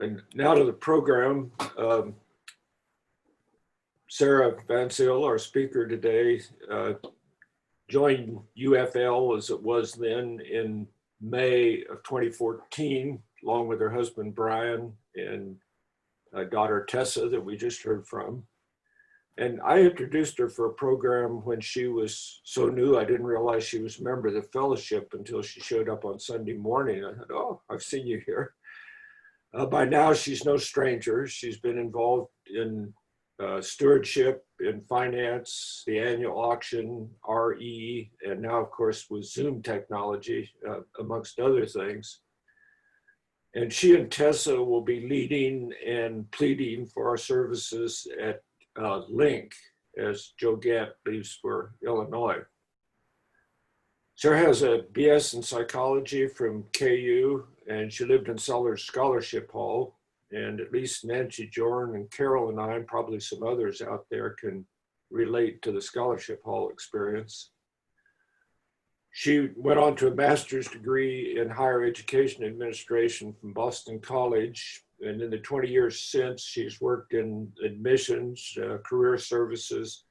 And now to the program. Sara Vancil, our speaker today, joined UFL as it was then in May of 2014, along with her husband Brian and daughter Tessa that we just heard from. And I introduced her for a program when she was so new, I didn't realize she was a member of the fellowship until she showed up on Sunday morning. I thought, oh, I've seen you here. By now, she's no stranger. She's been involved in stewardship, in finance, the annual auction, RE, and now, of course, with Zoom technology, amongst other things. And she and Tessa will be leading and pleading for our services at Link as Joe Gant leaves for Illinois. Sarah has a BS in psychology from KU, and she lived in Sellers Scholarship Hall. And at least Nancy Jorn and Carol and I, and probably some others out there, can relate to the Scholarship Hall experience. She went on to a master's degree in higher education administration from Boston College. And in the 20 years since, she's worked in admissions, career services,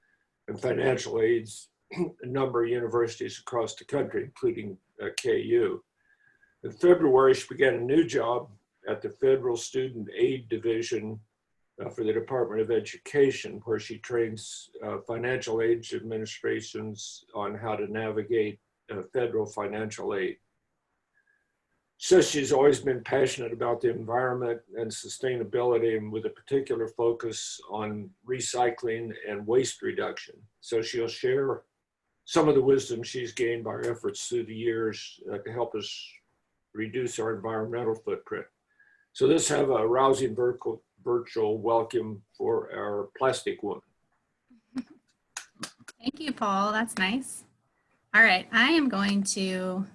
and financial aids at a number of universities across the country, including KU. In February, she began a new job at the Federal Student Aid Division for the Department of Education, where she trains financial aid administrations on how to navigate federal financial aid. Says she's always been passionate about the environment and sustainability, and with a particular focus on recycling and waste reduction. So she'll share some of the wisdom she's gained by her efforts through the years to help us reduce our environmental footprint. So let's have a rousing virtual welcome for our plastic woman. Thank you, Paul. That's nice. All right, I am going to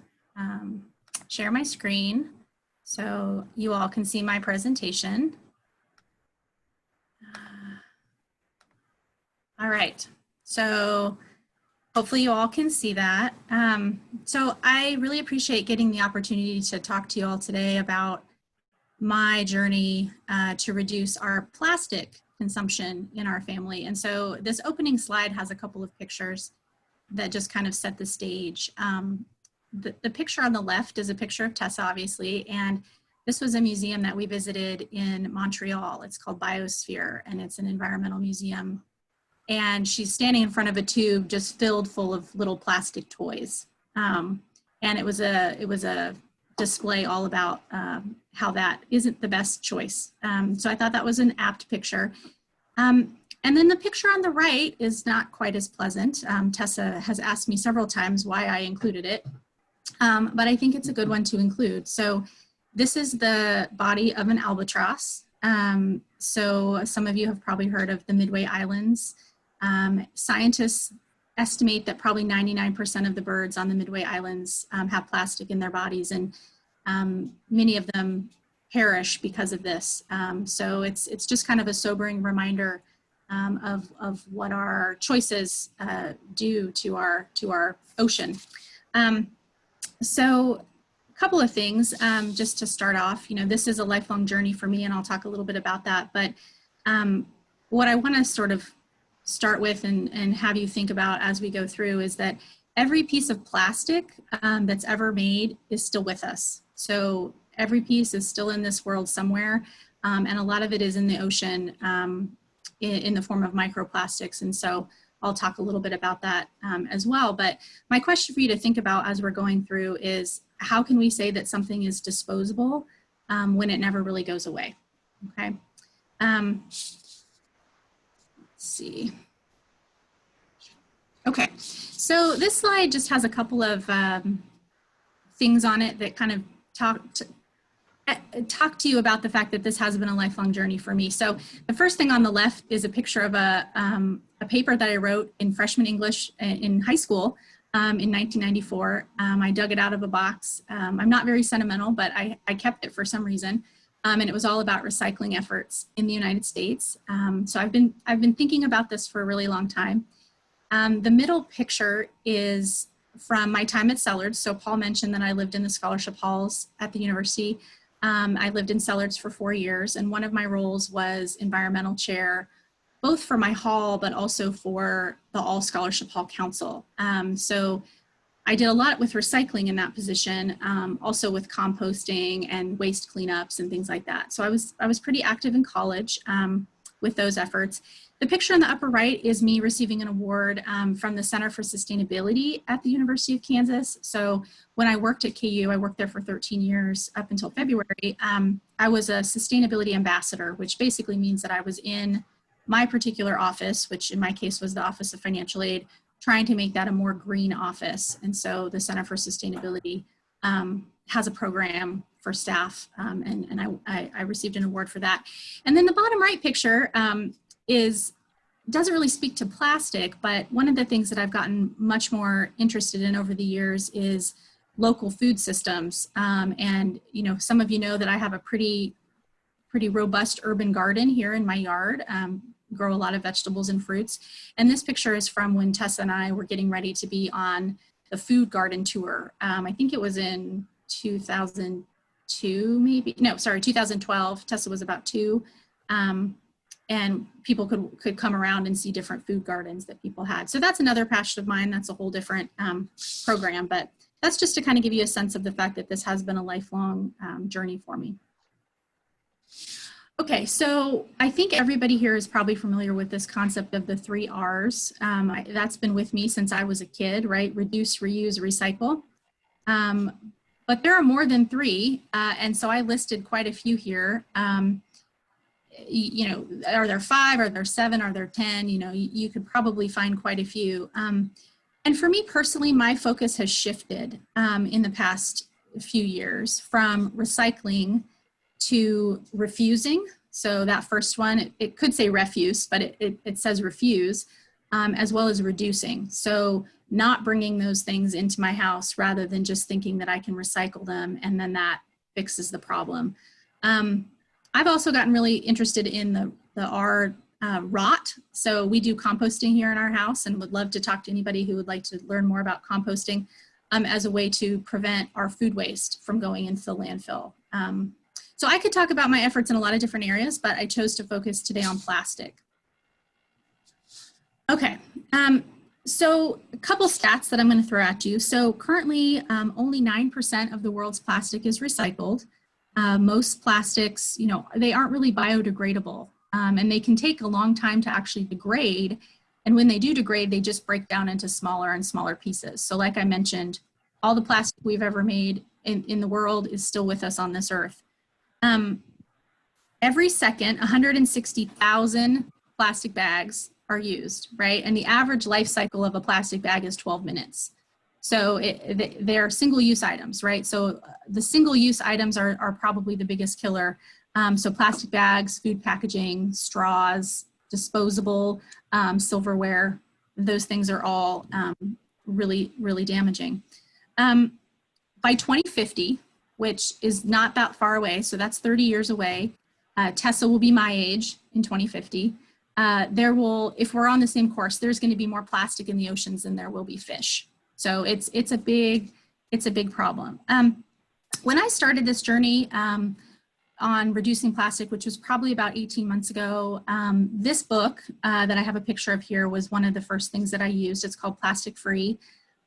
share my screen so you all can see my presentation. All right, so hopefully you all can see that. So I really appreciate getting the opportunity to talk to you all today about my journey to reduce our plastic consumption in our family. And so this opening slide has a couple of pictures that just kind of set the stage. The picture on the left is a picture of Tessa, obviously, and this was a museum that we visited in Montreal. It's called Biosphere, and it's an environmental museum. And she's standing in front of a tube just filled full of little plastic toys. And it was a display all about how that isn't the best choice. So I thought that was an apt picture. And then the picture on the right is not quite as pleasant. Tessa has asked me several times why I included it, but I think it's a good one to include. So this is the body of an albatross. So some of you have probably heard of the Midway Islands. Scientists estimate that probably 99% of the birds on the Midway Islands have plastic in their bodies, and many of them perish because of this. So it's just kind of a sobering reminder of what our choices do to our ocean. So a couple of things just to start off. You know, this is a lifelong journey for me, and I'll talk a little bit about that. But what I want to sort of start with and have you think about as we go through is that every piece of plastic that's ever made is still with us. So every piece is still in this world somewhere, and a lot of it is in the ocean in the form of microplastics. And so I'll talk a little bit about that as well. But my question for you to think about as we're going through is, how can we say that something is disposable when it never really goes away? Okay. Let's see. Okay, so this slide just has a couple of things on it that kind of talk to you about the fact that this has been a lifelong journey for me. So the first thing on the left is a picture of a paper that I wrote in freshman English in high school in 1994. I dug it out of a box. I'm not very sentimental, but I kept it for some reason. And it was all about recycling efforts in the United States. So I've been thinking about this for a really long time. The middle picture is from my time at Sellers. So Paul mentioned that I lived in the scholarship halls at the university. I lived in Sellards for 4 years, and one of my roles was environmental chair, both for my hall, but also for the All Scholarship Hall Council. So I did a lot with recycling in that position, also with composting and waste cleanups and things like that. So I was pretty active in college with those efforts. The picture in the upper right is me receiving an award from the Center for Sustainability at the University of Kansas. So when I worked at KU, I worked there for 13 years up until February. I was a sustainability ambassador, which basically means that I was in my particular office, which in my case was the Office of Financial Aid, trying to make that a more green office. And so the Center for Sustainability has a program for staff, and I received an award for that. And then the bottom right picture doesn't really speak to plastic, but one of the things that I've gotten much more interested in over the years is local food systems. And some of you know that I have a pretty robust urban garden here in my yard. Grow a lot of vegetables and fruits. And this picture is from when Tessa and I were getting ready to be on the food garden tour. I think it was in 2002, maybe. No, sorry, 2012. Tessa was about 2. And people could come around and see different food gardens that people had. So that's another passion of mine. That's a whole different program. But that's just to kind of give you a sense of the fact that this has been a lifelong journey for me. Okay, so I think everybody here is probably familiar with this concept of the 3 R's. That's been with me since I was a kid, right? Reduce, reuse, recycle. But there are more than 3, and so I listed quite a few here. Are there 5? Are there 7? Are there 10? You could probably find quite a few. And for me personally, my focus has shifted in the past few years from recycling to refusing. So that first one, it could say refuse, but it says refuse, as well as reducing. So not bringing those things into my house rather than just thinking that I can recycle them and then that fixes the problem. I've also gotten really interested in the R rot. So we do composting here in our house and would love to talk to anybody who would like to learn more about composting as a way to prevent our food waste from going into the landfill. So I could talk about my efforts in a lot of different areas, but I chose to focus today on plastic. Okay, so a couple stats that I'm going to throw at you. So currently, only 9% of the world's plastic is recycled. Most plastics, they aren't really biodegradable, and they can take a long time to actually degrade. And when they do degrade, they just break down into smaller and smaller pieces. So like I mentioned, all the plastic we've ever made in the world is still with us on this earth. Every second, 160,000 plastic bags are used, right? And the average life cycle of a plastic bag is 12 minutes. So they are single-use items, right? So the single-use items are probably the biggest killer. So plastic bags, food packaging, straws, disposable silverware, those things are all really, really damaging. By 2050, which is not that far away, so that's 30 years away, Tessa will be my age in 2050. If we're on the same course, there's going to be more plastic in the oceans than there will be fish. So it's a big problem. When I started this journey on reducing plastic, which was probably about 18 months ago, this book that I have a picture of here was one of the first things that I used. It's called Plastic Free.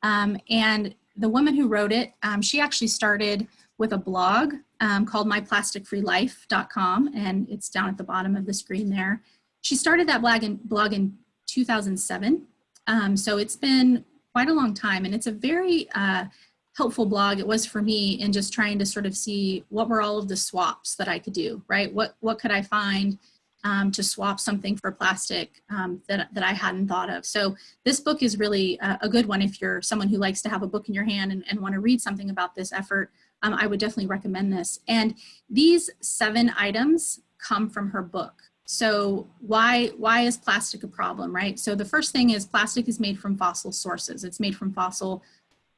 And the woman who wrote it, she actually started with a blog called myplasticfreelife.com, and it's down at the bottom of the screen there. She started that blog in 2007, so it's been quite a long time, and it's a very helpful blog. It was for me in just trying to sort of see what were all of the swaps that I could do, right? What could I find to swap something for plastic that I hadn't thought of. So this book is really a good one if you're someone who likes to have a book in your hand and want to read something about this effort. I would definitely recommend this. And these 7 items come from her book. So why is plastic a problem, right? So the first thing is plastic is made from fossil sources. It's made from fossil,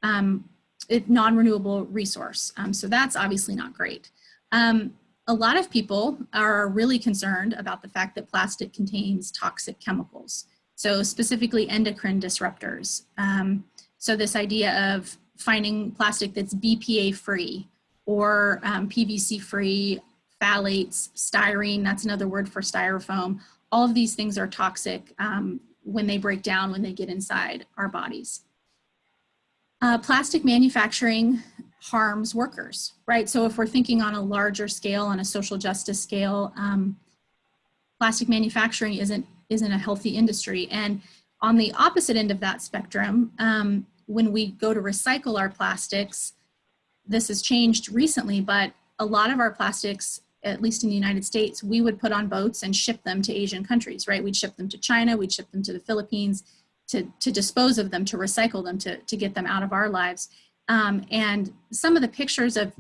non-renewable resource. So that's obviously not great. A lot of people are really concerned about the fact that plastic contains toxic chemicals. So specifically endocrine disruptors. So this idea of finding plastic that's BPA free, or PVC-free, phthalates, styrene, that's another word for styrofoam. All of these things are toxic when they break down, when they get inside our bodies. Plastic manufacturing harms workers, right? So if we're thinking on a larger scale, on a social justice scale, plastic manufacturing isn't a healthy industry. And on the opposite end of that spectrum, when we go to recycle our plastics, this has changed recently, but a lot of our plastics, at least in the United States, we would put on boats and ship them to Asian countries, right? We'd ship them to China, we'd ship them to the Philippines to dispose of them, to recycle them, to get them out of our lives. And some of the pictures of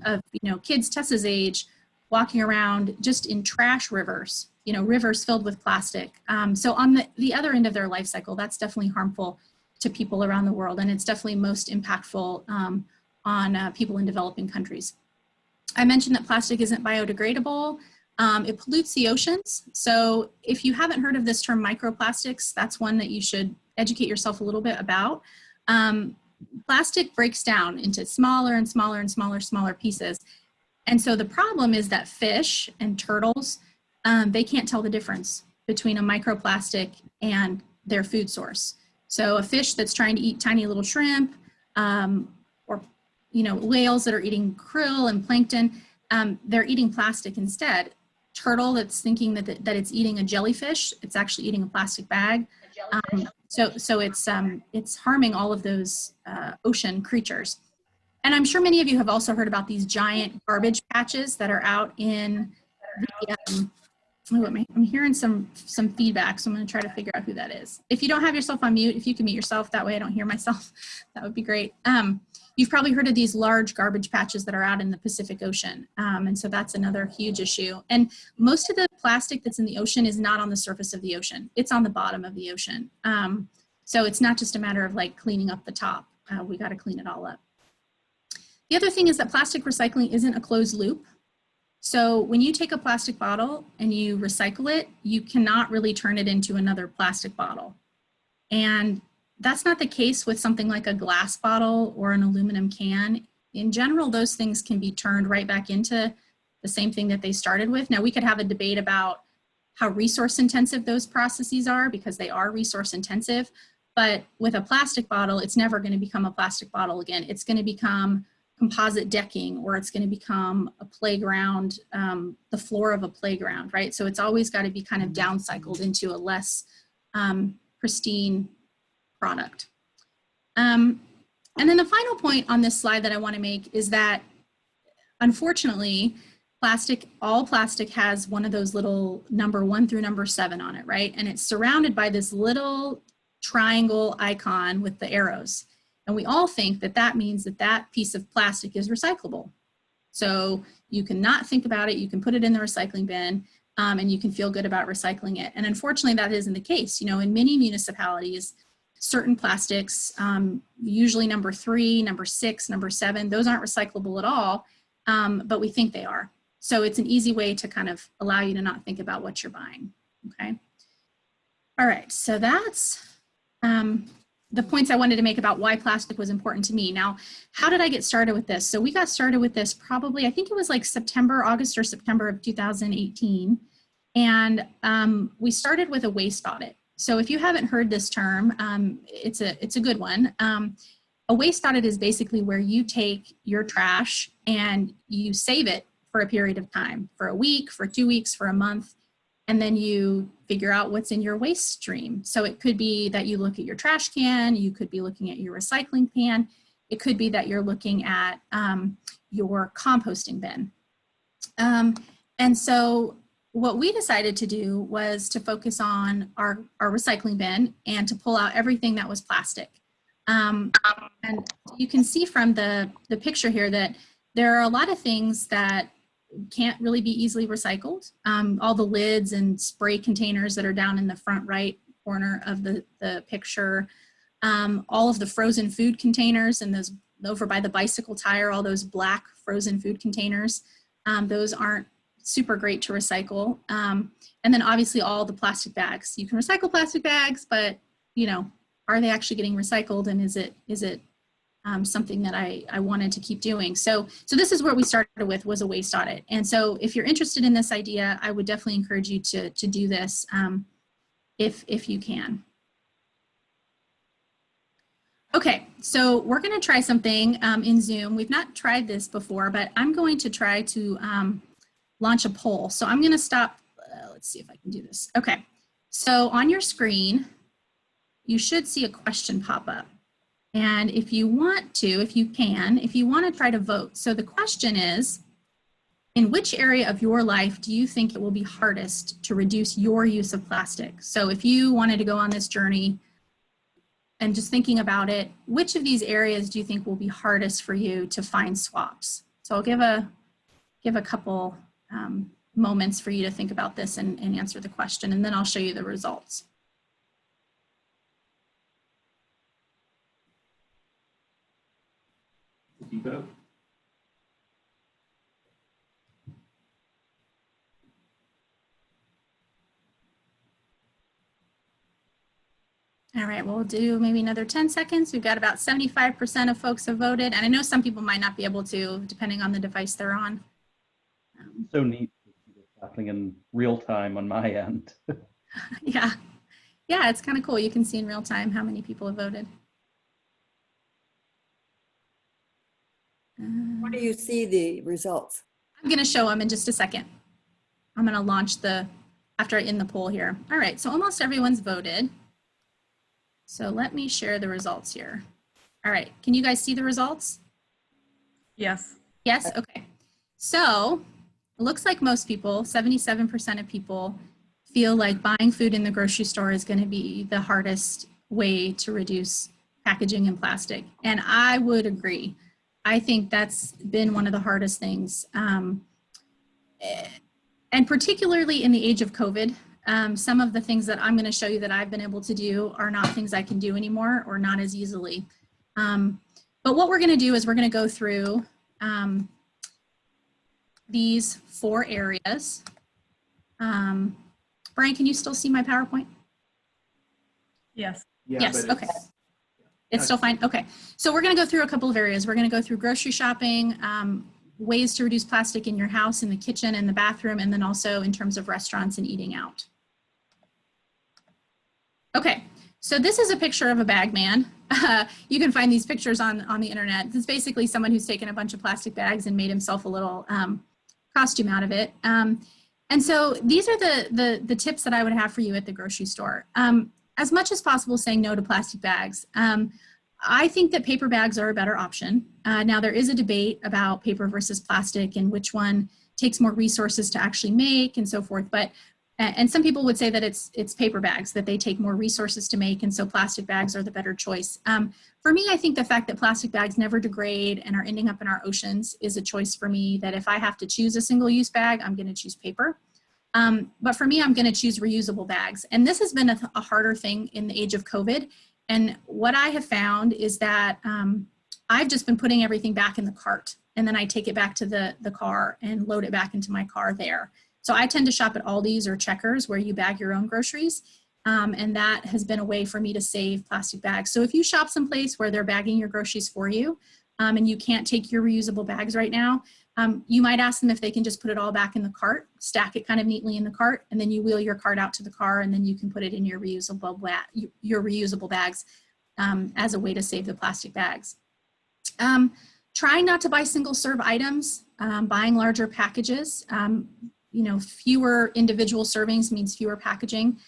kids Tessa's age walking around just in trash rivers, rivers filled with plastic. So on the other end of their life cycle, that's definitely harmful to people around the world. And it's definitely most impactful on people in developing countries. I mentioned that plastic isn't biodegradable. It pollutes the oceans. So if you haven't heard of this term microplastics, that's one that you should educate yourself a little bit about. Plastic breaks down into smaller and smaller and smaller pieces. And so the problem is that fish and turtles, they can't tell the difference between a microplastic and their food source. So a fish that's trying to eat tiny little shrimp, or whales that are eating krill and plankton, they're eating plastic instead. Turtle that's thinking that it's eating a jellyfish, it's actually eating a plastic bag. So it's harming all of those ocean creatures. And I'm sure many of you have also heard about these giant garbage patches that are out in the, I'm hearing some feedback, so I'm going to try to figure out who that is. If you don't have yourself on mute, if you can mute yourself, that way I don't hear myself, that would be great. You've probably heard of these large garbage patches that are out in the Pacific Ocean. And so that's another huge issue. And most of the plastic that's in the ocean is not on the surface of the ocean. It's on the bottom of the ocean. So it's not just a matter of like cleaning up the top. We got to clean it all up. The other thing is that plastic recycling isn't a closed loop. So when you take a plastic bottle and you recycle it, you cannot really turn it into another plastic bottle. And that's not the case with something like a glass bottle or an aluminum can. In general, those things can be turned right back into the same thing that they started with. Now, we could have a debate about how resource intensive those processes are, because they are resource intensive. But with a plastic bottle, it's never going to become a plastic bottle again. It's going to become composite decking, or it's going to become a playground, the floor of a playground, right? So it's always got to be kind of downcycled into a less pristine product. And then the final point on this slide that I want to make is that, unfortunately, all plastic has one of those little number 1 through number 7 on it, right? And it's surrounded by this little triangle icon with the arrows. And we all think that that means that that piece of plastic is recyclable. So you can not think about it, you can put it in the recycling bin, and you can feel good about recycling it. And unfortunately, that isn't the case. In many municipalities, certain plastics, usually number 3, number 6, number 7, those aren't recyclable at all, but we think they are. So it's an easy way to kind of allow you to not think about what you're buying, okay? All right, so that's the points I wanted to make about why plastic was important to me. Now, how did I get started with this? So we got started with this probably, I think it was like August or September of 2018. And we started with a waste audit. So if you haven't heard this term, it's a good one. A waste audit is basically where you take your trash and you save it for a period of time, for a week, for 2 weeks, for a month, and then you figure out what's in your waste stream. So it could be that you look at your trash can, you could be looking at your recycling pan, it could be that you're looking at your composting bin. And so what we decided to do was to focus on our recycling bin and to pull out everything that was plastic. And you can see from the picture here that there are a lot of things that can't really be easily recycled. All the lids and spray containers that are down in the front right corner of the picture, all of the frozen food containers and those over by the bicycle tire, all those black frozen food containers, those aren't super great to recycle. And then obviously all the plastic bags. You can recycle plastic bags, but are they actually getting recycled, and is it something that I wanted to keep doing. So this is where we started with, was a waste audit. And so if you're interested in this idea, I would definitely encourage you to do this if you can. Okay, so we're going to try something in Zoom. We've not tried this before, but I'm going to try to launch a poll. So I'm going to stop. Let's see if I can do this. Okay, so on your screen, you should see a question pop up. And if you want to, if you want to try to vote. So the question is, in which area of your life do you think it will be hardest to reduce your use of plastic? So if you wanted to go on this journey and just thinking about it, which of these areas do you think will be hardest for you to find swaps? So I'll give a couple moments for you to think about this and answer the question, and then I'll show you the results. All right, we'll do maybe another 10 seconds. We've got about 75% of folks have voted. And I know some people might not be able to, depending on the device they're on. So neat to see this happening in real time on my end. Yeah, it's kind of cool. You can see in real time how many people have voted. Where do you see the results? I'm going to show them in just a second. I'm going to launch after I end the poll here. All right, so almost everyone's voted. So let me share the results here. All right, can you guys see the results? Yes. Yes, okay. So it looks like most people, 77% of people, feel like buying food in the grocery store is going to be the hardest way to reduce packaging and plastic. And I would agree. I think that's been one of the hardest things. And particularly in the age of COVID, some of the things that I'm going to show you that I've been able to do are not things I can do anymore, or not as easily. But what we're going to do is we're going to go through these 4 areas. Brian, can you still see my PowerPoint? Yes. Yeah, yes, okay. It's still fine? Okay. So we're going to go through a couple of areas. We're going to go through grocery shopping, ways to reduce plastic in your house, in the kitchen, and the bathroom, and then also in terms of restaurants and eating out. Okay, so this is a picture of a bag man. You can find these pictures on the internet. This is basically someone who's taken a bunch of plastic bags and made himself a little costume out of it. And so these are the tips that I would have for you at the grocery store. As much as possible, saying no to plastic bags. I think that paper bags are a better option. Now there is a debate about paper versus plastic and which one takes more resources to actually make and so forth. But and some people would say that it's paper bags, that they take more resources to make, and so plastic bags are the better choice. For me, I think the fact that plastic bags never degrade and are ending up in our oceans is a choice for me, that if I have to choose a single-use bag, I'm going to choose paper. But for me, I'm going to choose reusable bags. And this has been a harder thing in the age of COVID. And what I have found is that I've just been putting everything back in the cart, and then I take it back to the car and load it back into my car there. So I tend to shop at Aldi's or Checkers, where you bag your own groceries. And that has been a way for me to save plastic bags. So if you shop someplace where they're bagging your groceries for you, and you can't take your reusable bags right now, you might ask them if they can just put it all back in the cart, stack it kind of neatly in the cart, and then you wheel your cart out to the car, and then you can put it in your reusable bags as a way to save the plastic bags. Trying not to buy single-serve items, buying larger packages. Fewer individual servings means fewer packaging.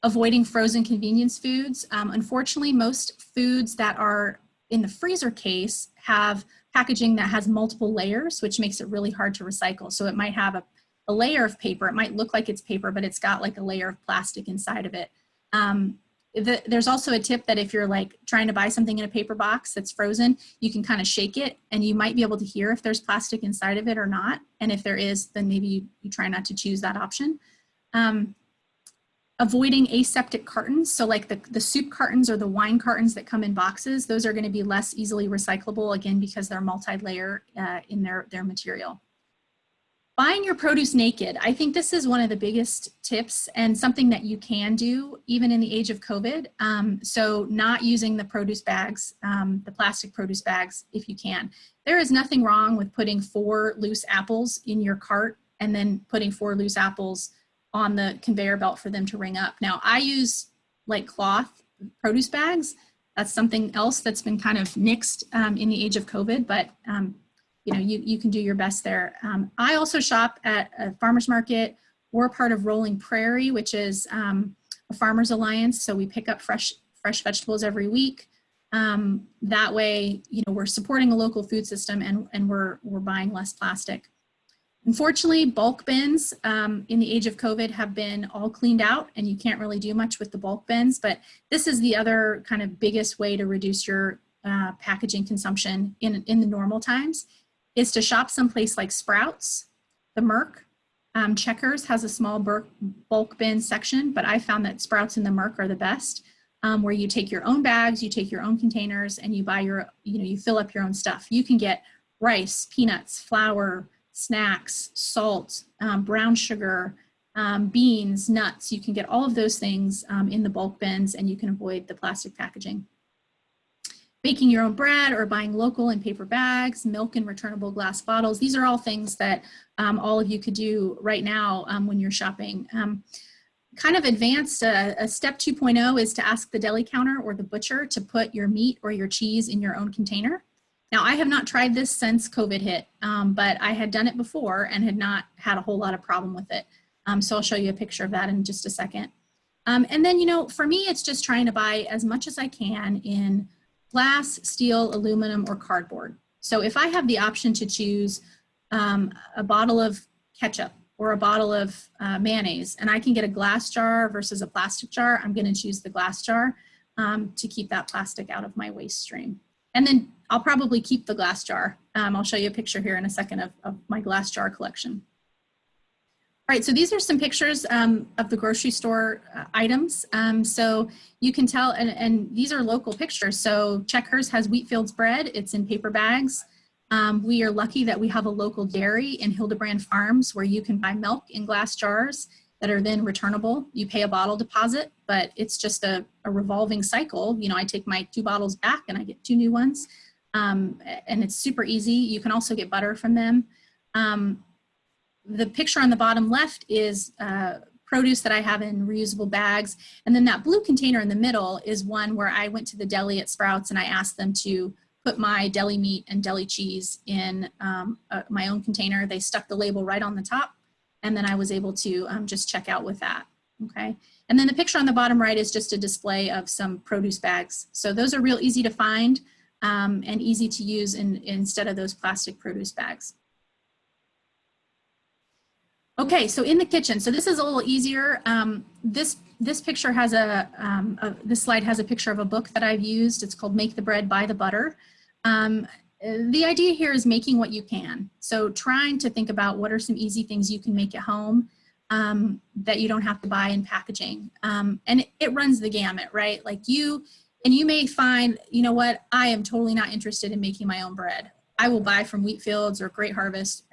Avoiding frozen convenience foods. Unfortunately, most foods that are in the freezer case have packaging that has multiple layers, which makes it really hard to recycle. So it might have a layer of paper. It might look like it's paper, but it's got like a layer of plastic inside of it. There's also a tip that if you're like trying to buy something in a paper box that's frozen, you can kind of shake it and you might be able to hear if there's plastic inside of it or not. And if there is, then maybe you try not to choose that option. Avoiding aseptic cartons. So like the soup cartons or the wine cartons that come in boxes, those are going to be less easily recyclable, again, because they're multi-layer in their material. Buying your produce naked. I think this is one of the biggest tips and something that you can do even in the age of COVID. So not using the produce bags, the plastic produce bags, if you can. There is nothing wrong with putting 4 loose apples in your cart and then putting 4 loose apples on the conveyor belt for them to ring up. Now I use like cloth produce bags. That's something else that's been kind of nixed in the age of COVID, but you know, you can do your best there. I also shop at a farmer's market. We're part of Rolling Prairie, which is a farmers alliance. So we pick up fresh vegetables every week. That way, you know, we're supporting a local food system and we're buying less plastic. Unfortunately, bulk bins in the age of COVID have been all cleaned out and you can't really do much with the bulk bins, but this is the other kind of biggest way to reduce your packaging consumption in the normal times, is to shop someplace like Sprouts, the Merck. Checkers has a small bulk bin section, but I found that Sprouts and the Merck are the best, where you take your own bags, you take your own containers, and you buy your, you know, you fill up your own stuff. You can get rice, peanuts, flour, snacks, salt, brown sugar, beans, nuts. You can get all of those things in the bulk bins and you can avoid the plastic packaging. Baking your own bread or buying local in paper bags, milk in returnable glass bottles. These are all things that all of you could do right now when you're shopping. Kind of advanced, a step 2.0 is to ask the deli counter or the butcher to put your meat or your cheese in your own container. Now, I have not tried this since COVID hit, but I had done it before and had not had a whole lot of problem with it. So I'll show you a picture of that in just a second. And then, you know, for me, it's just trying to buy as much as I can in glass, steel, aluminum, or cardboard. So if I have the option to choose a bottle of ketchup or a bottle of mayonnaise, and I can get a glass jar versus a plastic jar, I'm going to choose the glass jar to keep that plastic out of my waste stream. And then I'll probably keep the glass jar. I'll show you a picture here in a second of my glass jar collection. All right, so these are some pictures of the grocery store items. So you can tell, and these are local pictures. So Checkers has Wheatfield's bread. It's in paper bags. We are lucky that we have a local dairy in Hildebrand Farms where you can buy milk in glass jars that are then returnable. You pay a bottle deposit, but it's just a revolving cycle. You know, I take my 2 bottles back and I get 2 new ones. And it's super easy. You can also get butter from them. The picture on the bottom left is produce that I have in reusable bags. And then that blue container in the middle is one where I went to the deli at Sprouts and I asked them to put my deli meat and deli cheese in my own container. They stuck the label right on the top. And then I was able to just check out with that, okay? And then the picture on the bottom right is just a display of some produce bags. So those are real easy to find and easy to use instead of those plastic produce bags. Okay, so in the kitchen, so this is a little easier. This picture has this slide has a picture of a book that I've used. It's called Make the Bread, Buy the Butter. The idea here is making what you can. So trying to think about what are some easy things you can make at home that you don't have to buy in packaging. And it runs the gamut, right? Like you may find, you know what, I am totally not interested in making my own bread. I will buy from Wheatfields or Great Harvest,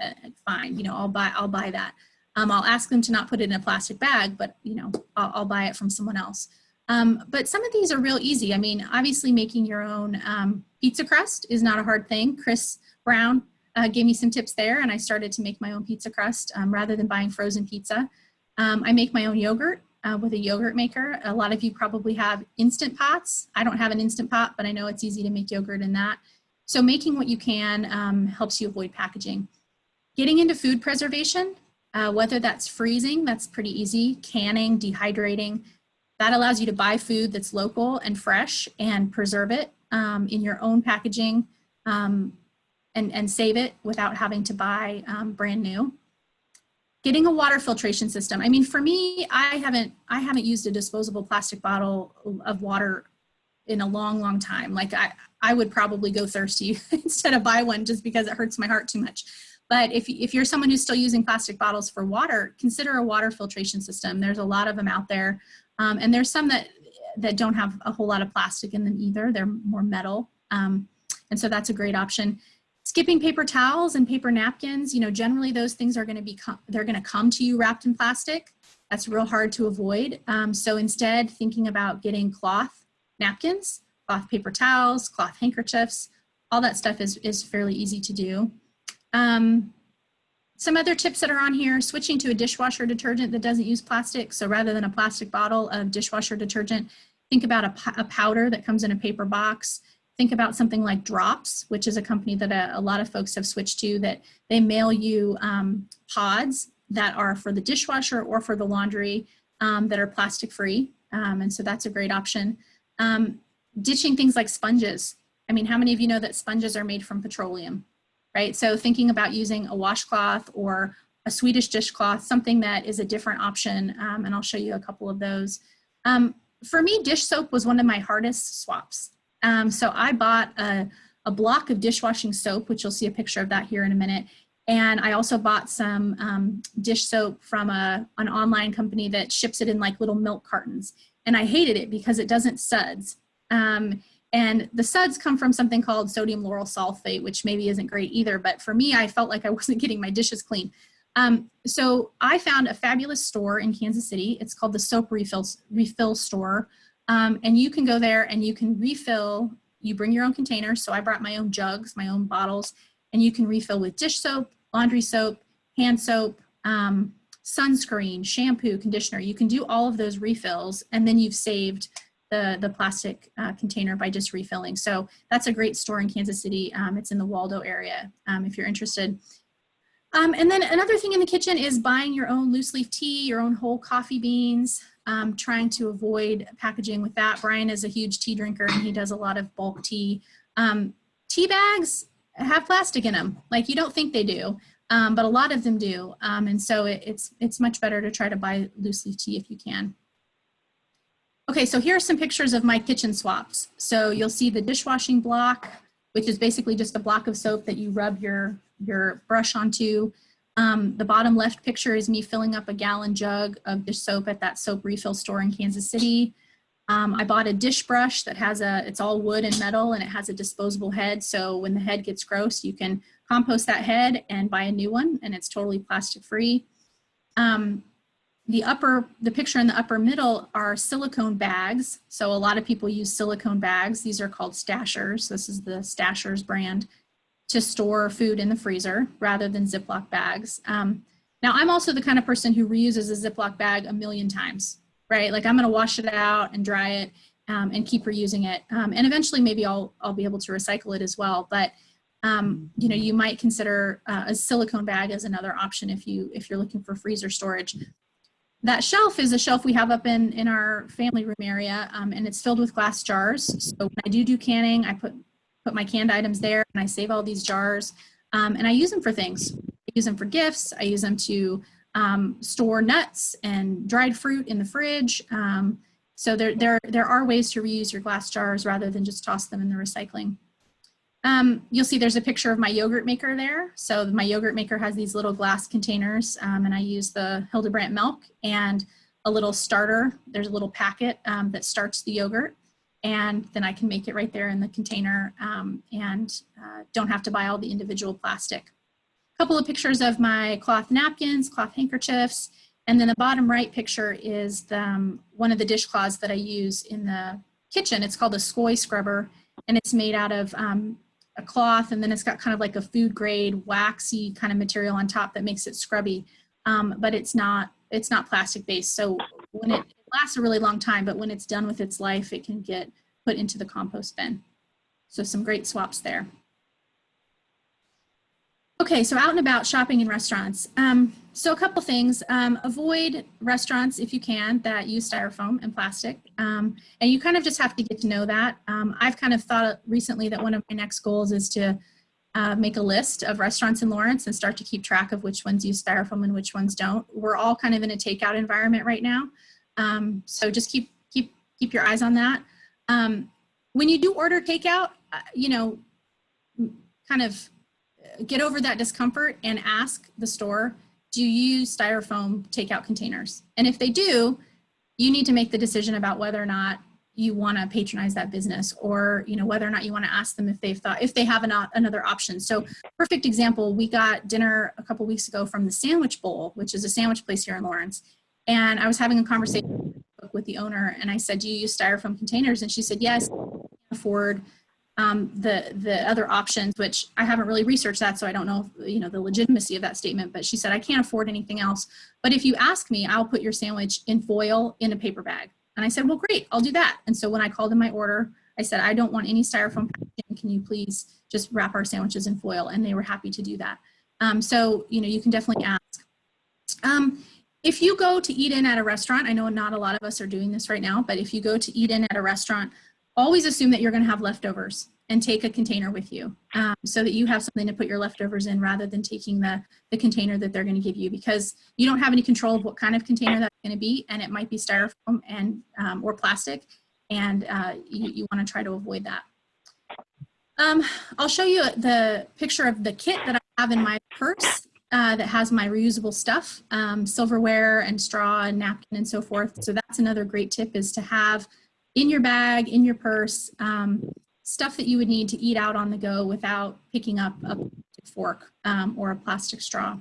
fine, you know, I'll buy that. I'll ask them to not put it in a plastic bag, but you know, I'll buy it from someone else. But some of these are real easy. I mean, obviously making your own pizza crust is not a hard thing. Chris Brown gave me some tips there and I started to make my own pizza crust rather than buying frozen pizza. I make my own yogurt with a yogurt maker. A lot of you probably have Instant Pots. I don't have an Instant Pot, but I know it's easy to make yogurt in that. So making what you can helps you avoid packaging. Getting into food preservation, whether that's freezing, that's pretty easy, canning, dehydrating, that allows you to buy food that's local and fresh and preserve it in your own packaging and save it without having to buy brand new. Getting a water filtration system. I mean, for me, I haven't used a disposable plastic bottle of water in a long time. Like I would probably go thirsty instead of buy one just because it hurts my heart too much. But if you're someone who's still using plastic bottles for water, consider a water filtration system. There's a lot of them out there. And there's some that don't have a whole lot of plastic in them either. They're more metal. And so that's a great option. Skipping paper towels and paper napkins, generally those things are going to they're going to come to you wrapped in plastic. That's real hard to avoid. So instead, thinking about getting cloth napkins, cloth paper towels, cloth handkerchiefs, all that stuff is fairly easy to do. Some other tips that are on here: switching to a dishwasher detergent that doesn't use plastic. So rather than a plastic bottle of dishwasher detergent, think about a powder that comes in a paper box. Think about something like Drops, which is a company that a lot of folks have switched to, that they mail you pods that are for the dishwasher or for the laundry that are plastic free. And so that's a great option. Ditching things like sponges. I mean, how many of you know that sponges are made from petroleum, right? So thinking about using a washcloth or a Swedish dishcloth, something that is a different option. And I'll show you a couple of those. For me, dish soap was one of my hardest swaps. So I bought a block of dishwashing soap, which you'll see a picture of that here in a minute. And I also bought some dish soap from an online company that ships it in like little milk cartons. And I hated it because it doesn't suds. And the suds come from something called sodium lauryl sulfate, which maybe isn't great either. But for me, I felt like I wasn't getting my dishes clean. So I found a fabulous store in Kansas City. It's called the Soap Refill Store. And you can go there and you can refill. You bring your own containers. So I brought my own jugs, my own bottles, and you can refill with dish soap, laundry soap, hand soap, sunscreen, shampoo, conditioner. You can do all of those refills, and then you've saved the plastic container by just refilling. So that's a great store in Kansas City. It's in the Waldo area if you're interested. And then another thing in the kitchen is buying your own loose leaf tea, your own whole coffee beans, trying to avoid packaging with that. Brian is a huge tea drinker and he does a lot of bulk tea. Tea bags have plastic in them, like you don't think they do, but a lot of them do. And so it's much better to try to buy loose leaf tea if you can. Okay, so here are some pictures of my kitchen swaps. So you'll see the dishwashing block, which is basically just a block of soap that you rub your brush onto. The bottom left picture is me filling up a gallon jug of dish soap at that soap refill store in Kansas City. I bought a dish brush that it's all wood and metal, and it has a disposable head. So when the head gets gross, you can compost that head and buy a new one, and it's totally plastic free. The picture in the upper middle are silicone bags. So a lot of people use silicone bags. These are called Stashers. This is the Stashers brand, to store food in the freezer rather than Ziploc bags. Now I'm also the kind of person who reuses a Ziploc bag a million times, right? Like I'm gonna wash it out and dry it and keep reusing it. And eventually maybe I'll be able to recycle it as well. But you might consider a silicone bag as another option if you're looking for freezer storage. That shelf is a shelf we have up in our family room area, and it's filled with glass jars. So when I do canning, I put my canned items there, and I save all these jars, and I use them for things. I use them for gifts. I use them to store nuts and dried fruit in the fridge. So there are ways to reuse your glass jars rather than just toss them in the recycling. You'll see there's a picture of my yogurt maker there. So my yogurt maker has these little glass containers, and I use the Hildebrandt milk and a little starter. There's a little packet that starts the yogurt, and then I can make it right there in the container and don't have to buy all the individual plastic. A couple of pictures of my cloth napkins, cloth handkerchiefs, and then the bottom right picture is one of the dishcloths that I use in the kitchen. It's called a Skoy scrubber, and it's made out of a cloth, and then it's got kind of like a food grade waxy kind of material on top that makes it scrubby, but it's not plastic based. So when it lasts a really long time, but when it's done with its life, it can get put into the compost bin. So some great swaps there. Okay, so out and about shopping in restaurants. So a couple things, avoid restaurants if you can that use styrofoam and plastic. And you kind of just have to get to know that. I've kind of thought recently that one of my next goals is to make a list of restaurants in Lawrence and start to keep track of which ones use styrofoam and which ones don't. We're all kind of in a takeout environment right now. So just keep your eyes on that. When you do order takeout, kind of get over that discomfort and ask the store, do you use styrofoam takeout containers? And if they do, you need to make the decision about whether or not you want to patronize that business, or whether or not you want to ask them if they have another option. So perfect example, we got dinner a couple weeks ago from the Sandwich Bowl, which is a sandwich place here in Lawrence, and I was having a conversation with the owner, and I said, do you use styrofoam containers? And she said, yes, I can afford the other options, which I haven't really researched that, so I don't know the legitimacy of that statement, but she said, I can't afford anything else, but if you ask me, I'll put your sandwich in foil in a paper bag. And I said, well, great, I'll do that. And so when I called in my order, I said, I don't want any styrofoam packaging. Can you please just wrap our sandwiches in foil? And they were happy to do that. So, you can definitely ask. If you go to eat in at a restaurant, I know not a lot of us are doing this right now, but if you go to eat in at a restaurant, always assume that you're going to have leftovers and take a container with you so that you have something to put your leftovers in rather than taking the container that they're going to give you, because you don't have any control of what kind of container that's going to be, and it might be styrofoam and or plastic, and you want to try to avoid that. I'll show you the picture of the kit that I have in my purse that has my reusable stuff, silverware and straw and napkin and so forth. So that's another great tip, is to have in your bag, in your purse, stuff that you would need to eat out on the go without picking up a plastic fork or a plastic straw.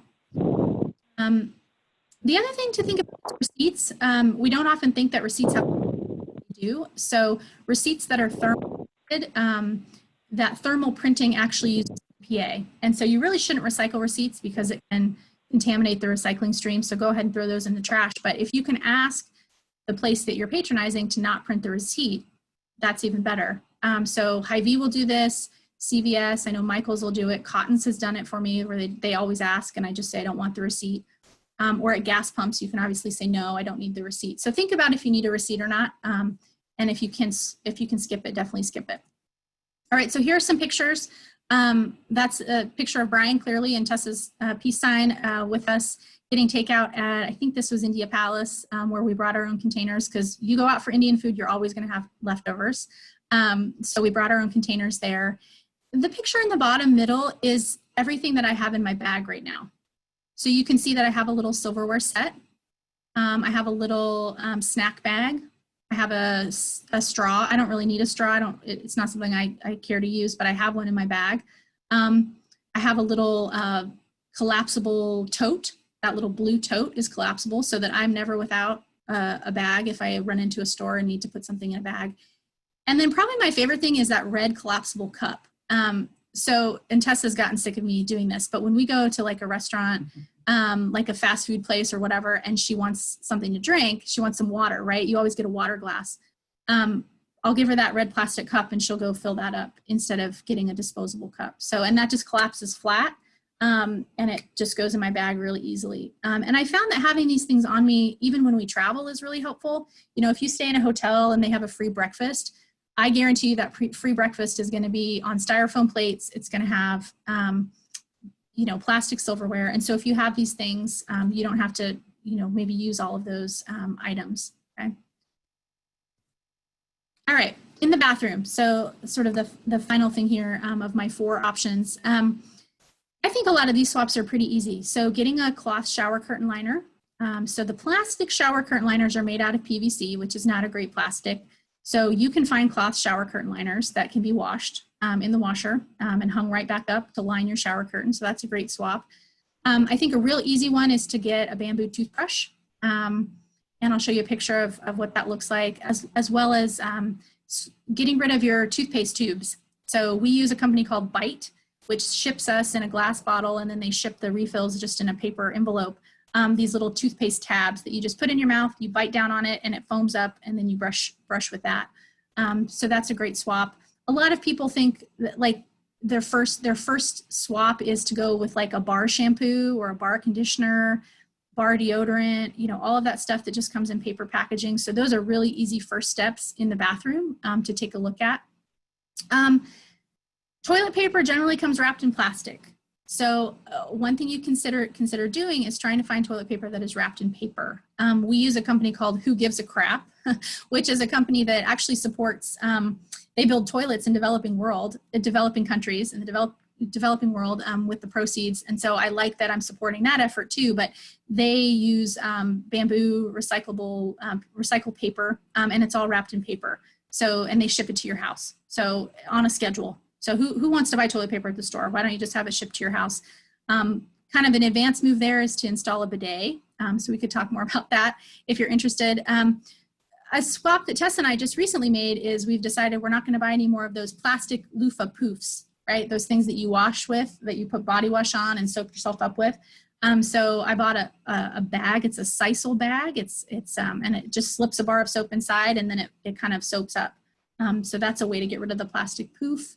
The other thing to think about is receipts. We don't often think that receipts have to do. So receipts that are thermal printed, that thermal printing actually uses EPA. And so you really shouldn't recycle receipts because it can contaminate the recycling stream. So go ahead and throw those in the trash. But if you can ask the place that you're patronizing to not print the receipt, that's even better. So Hy-Vee will do this, CVS, I know Michael's will do it, Cotton's has done it for me, where they always ask and I just say I don't want the receipt. Or at gas pumps, you can obviously say no, I don't need the receipt. So think about if you need a receipt or not, and if you can skip it, definitely skip it. All right, so here are some pictures. That's a picture of Brian clearly and Tessa's peace sign with us getting takeout at, I think this was India Palace, where we brought our own containers, because you go out for Indian food, you're always going to have leftovers. So we brought our own containers there. The picture in the bottom middle is everything that I have in my bag right now. So you can see that I have a little silverware set. I have a little snack bag. I have a straw. I don't really need a straw. It's not something I care to use, but I have one in my bag. I have a little collapsible tote. That little blue tote is collapsible so that I'm never without a bag if I run into a store and need to put something in a bag. And then probably my favorite thing is that red collapsible cup. And Tessa's gotten sick of me doing this, but when we go to like a restaurant, like a fast food place or whatever, and she wants something to drink, she wants some water, right? You always get a water glass. I'll give her that red plastic cup and she'll go fill that up instead of getting a disposable cup. So, and that just collapses flat. And it just goes in my bag really easily. And I found that having these things on me, even when we travel, is really helpful. You know, if you stay in a hotel and they have a free breakfast, I guarantee you that free breakfast is going to be on styrofoam plates. It's going to have, plastic silverware. And so if you have these things, you don't have to, maybe use all of those items. Okay. All right. In the bathroom. So sort of the final thing here of my 4 options. I think a lot of these swaps are pretty easy. So getting a cloth shower curtain liner. So the plastic shower curtain liners are made out of PVC, which is not a great plastic. So you can find cloth shower curtain liners that can be washed in the washer and hung right back up to line your shower curtain. So that's a great swap. I think a real easy one is to get a bamboo toothbrush. And I'll show you a picture of what that looks like, as well as getting rid of your toothpaste tubes. So we use a company called Bite, which ships us in a glass bottle, and then they ship the refills just in a paper envelope. These little toothpaste tabs that you just put in your mouth, you bite down on it and it foams up, and then you brush with that. So that's a great swap. A lot of people think that like their first swap is to go with like a bar shampoo or a bar conditioner, bar deodorant, all of that stuff that just comes in paper packaging. So those are really easy first steps in the bathroom to take a look at. Toilet paper generally comes wrapped in plastic. So one thing you consider doing is trying to find toilet paper that is wrapped in paper. We use a company called Who Gives a Crap, which is a company that actually supports, they build toilets in developing countries in the developing world with the proceeds. And so I like that I'm supporting that effort too, but they use bamboo recycled paper, and it's all wrapped in paper. So, and they ship it to your house. So on a schedule. So who wants to buy toilet paper at the store? Why don't you just have it shipped to your house? Kind of an advanced move there is to install a bidet. So we could talk more about that if you're interested. A swap that Tess and I just recently made is we've decided we're not going to buy any more of those plastic loofah poofs, right? Those things that you wash with, that you put body wash on and soak yourself up with. So I bought a bag. It's a sisal bag. And it just slips a bar of soap inside, and then it kind of soaps up. So that's a way to get rid of the plastic poof.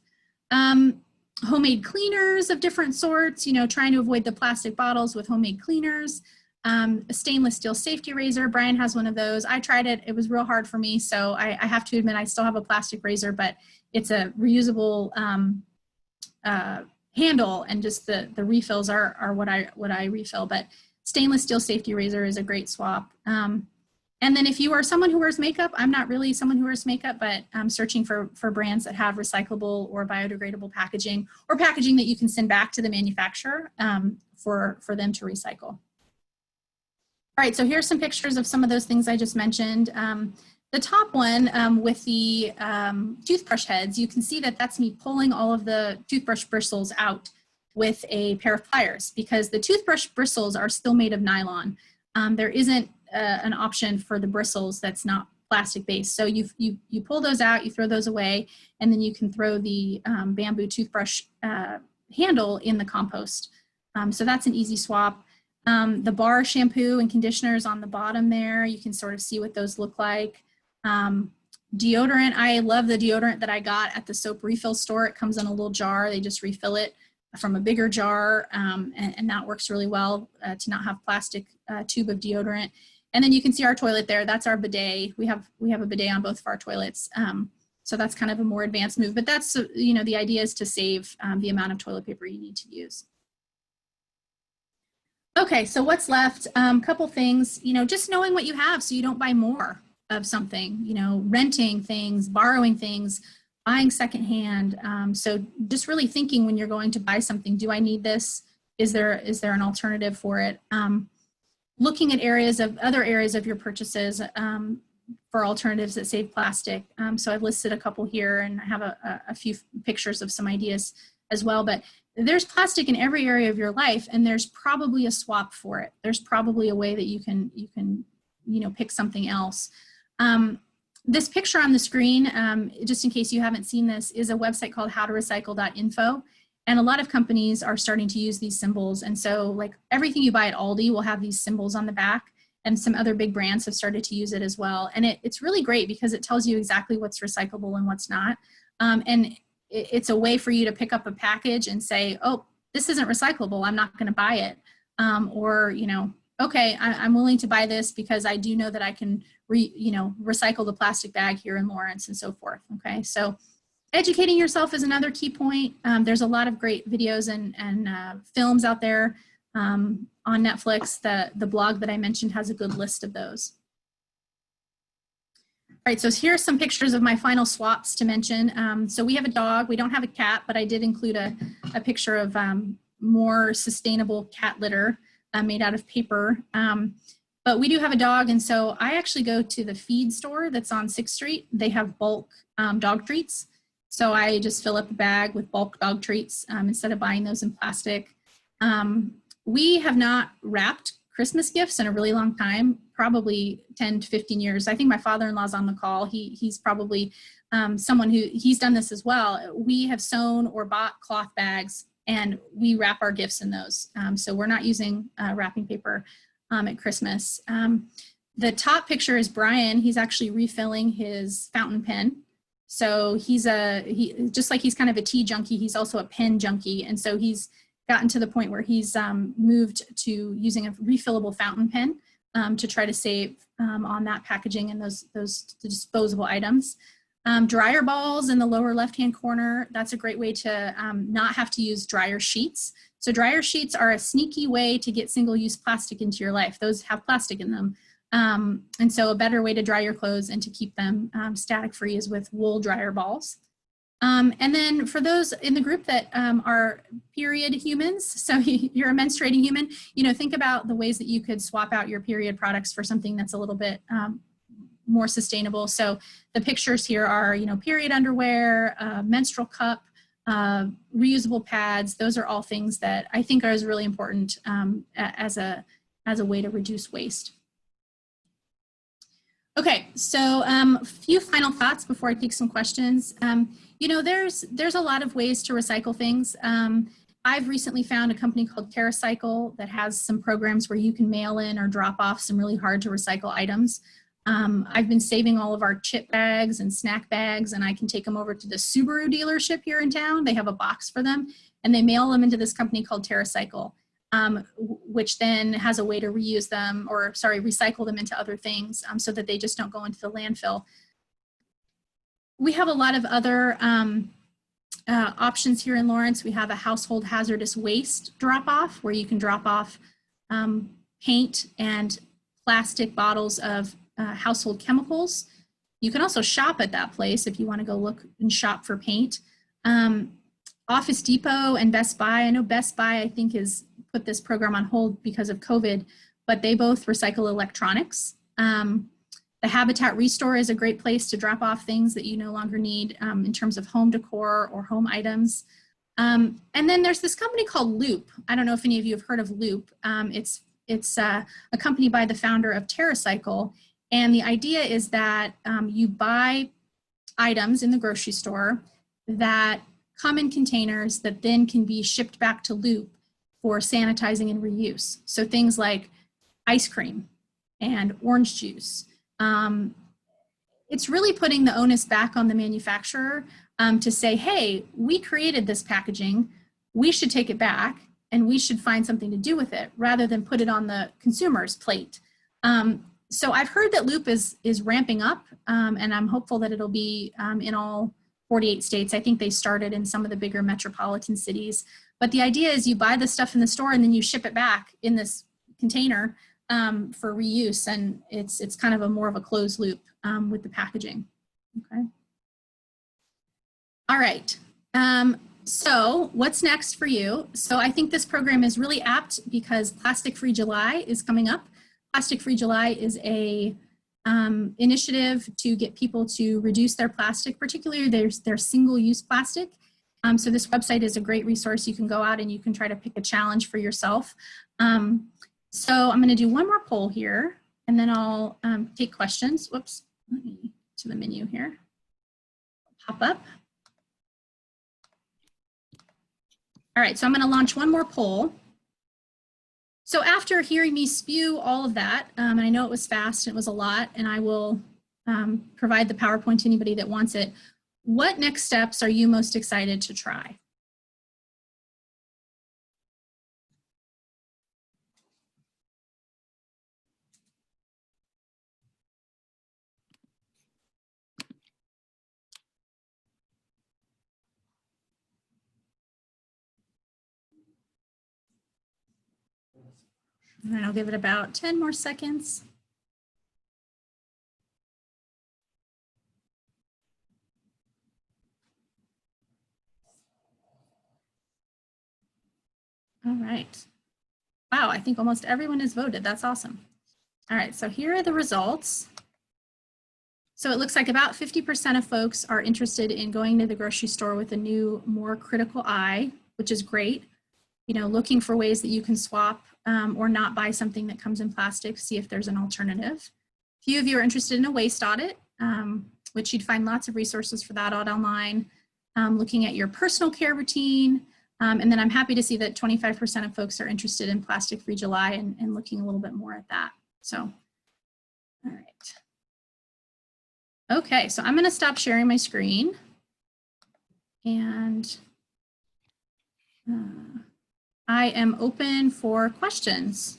Homemade cleaners of different sorts, trying to avoid the plastic bottles with homemade cleaners. A stainless steel safety razor. Brian has one of those. I tried it. It was real hard for me. So I have to admit I still have a plastic razor, but it's a reusable handle, and just the refills are what I refill. But stainless steel safety razor is a great swap. And then if you are someone who wears makeup, I'm not really someone who wears makeup, but I'm searching for brands that have recyclable or biodegradable packaging, or packaging that you can send back to the manufacturer for them to recycle. All right, so here's some pictures of some of those things I just mentioned. The top one with the toothbrush heads, you can see that that's me pulling all of the toothbrush bristles out with a pair of pliers, because the toothbrush bristles are still made of nylon. There isn't an option for the bristles that's not plastic based. So you pull those out, you throw those away, and then you can throw the bamboo toothbrush handle in the compost. So that's an easy swap. The bar shampoo and conditioners on the bottom there, you can sort of see what those look like. Deodorant, I love the deodorant that I got at the soap refill store. It comes in a little jar. They just refill it from a bigger jar, and that works really well to not have plastic tube of deodorant. And then you can see our toilet there. That's our bidet. We have a bidet on both of our toilets. So that's kind of a more advanced move. But that's, the idea is to save the amount of toilet paper you need to use. Okay, so what's left? Couple things, just knowing what you have so you don't buy more of something, renting things, borrowing things, buying secondhand. So just really thinking when you're going to buy something, do I need this? Is there an alternative for it? Looking at other areas of your purchases for alternatives that save plastic. So I've listed a couple here, and I have a few pictures of some ideas as well, but there's plastic in every area of your life, and there's probably a swap for it. There's probably a way that you can pick something else. This picture on the screen, just in case you haven't seen this, is a website called howtorecycle.info. And a lot of companies are starting to use these symbols. And so like everything you buy at Aldi will have these symbols on the back, and some other big brands have started to use it as well. And it's really great because it tells you exactly what's recyclable and what's not. And it's a way for you to pick up a package and say, oh, this isn't recyclable, I'm not going to buy it. Or, okay, I'm willing to buy this because I do know that I can recycle the plastic bag here in Lawrence, and so forth. Okay, so educating yourself is another key point. There's a lot of great videos and films out there on Netflix. The blog that I mentioned has a good list of those. All right, so here's some pictures of my final swaps to mention. So we have a dog. We don't have a cat, but I did include a picture of more sustainable cat litter made out of paper. But we do have a dog, and so I actually go to the feed store that's on 6th Street. They have bulk dog treats. So I just fill up a bag with bulk dog treats instead of buying those in plastic. We have not wrapped Christmas gifts in a really long time, probably 10 to 15 years. I think my father-in-law's on the call. He's probably someone he's done this as well. We have sewn or bought cloth bags, and we wrap our gifts in those. So we're not using wrapping paper at Christmas. The top picture is Brian. He's actually refilling his fountain pen. So just like he's kind of a tea junkie, he's also a pen junkie. And so he's gotten to the point where he's moved to using a refillable fountain pen to try to save on that packaging and those disposable items. Dryer balls in the lower left-hand corner, that's a great way to not have to use dryer sheets. So dryer sheets are a sneaky way to get single-use plastic into your life. Those have plastic in them. And so a better way to dry your clothes and to keep them static-free is with wool dryer balls. And then for those in the group that are period humans, so you're a menstruating human, think about the ways that you could swap out your period products for something that's a little bit more sustainable. So the pictures here are, period underwear, menstrual cup, reusable pads. Those are all things that I think are really important as a way to reduce waste. Okay, so a few final thoughts before I take some questions. There's a lot of ways to recycle things. I've recently found a company called TerraCycle that has some programs where you can mail in or drop off some really hard to recycle items. I've been saving all of our chip bags and snack bags, and I can take them over to the Subaru dealership here in town. They have a box for them, and they mail them into this company called TerraCycle, which then has a way to reuse them, or recycle them into other things so that they just don't go into the landfill. We have a lot of other options here in Lawrence. We have a household hazardous waste drop-off where you can drop off paint and plastic bottles of household chemicals. You can also shop at that place if you want to go look and shop for paint. Office Depot and Best Buy, I know Best Buy I think has put this program on hold because of COVID, but they both recycle electronics. The Habitat Restore is a great place to drop off things that you no longer need in terms of home decor or home items. And then there's this company called Loop. I don't know if any of you have heard of Loop. It's a company by the founder of TerraCycle. And the idea is that you buy items in the grocery store that come in containers that then can be shipped back to Loop for sanitizing and reuse. So things like ice cream and orange juice. It's really putting the onus back on the manufacturer to say, hey, we created this packaging, we should take it back and we should find something to do with it rather than put it on the consumer's plate. So I've heard that Loop is ramping up and I'm hopeful that it'll be in all 48 states. I think they started in some of the bigger metropolitan cities. But the idea is you buy the stuff in the store and then you ship it back in this container for reuse, and it's kind of a more of a closed loop with the packaging. Okay. All right. So what's next for you? So I think this program is really apt because Plastic Free July is coming up. Plastic Free July is a initiative to get people to reduce their plastic, particularly their single-use plastic. So this website is a great resource. You can go out and you can try to pick a challenge for yourself. So I'm going to do one more poll here, and then I'll take questions. Whoops, let me to the menu here. Pop up. All right, so I'm going to launch one more poll. So after hearing me spew all of that, and I know it was fast, it was a lot, and I will provide the PowerPoint to anybody that wants it. What next steps are you most excited to try? And I'll give it about 10 more seconds. All right. Wow, I think almost everyone has voted. That's awesome. All right, so here are the results. So it looks like about 50% of folks are interested in going to the grocery store with a new, more critical eye, which is great. Looking for ways that you can swap or not buy something that comes in plastic, see if there's an alternative. A few of you are interested in a waste audit, which you'd find lots of resources for that out online. Looking at your personal care routine. And then I'm happy to see that 25% of folks are interested in Plastic Free July and looking a little bit more at that. So, all right. Okay, so I'm going to stop sharing my screen. And I am open for questions.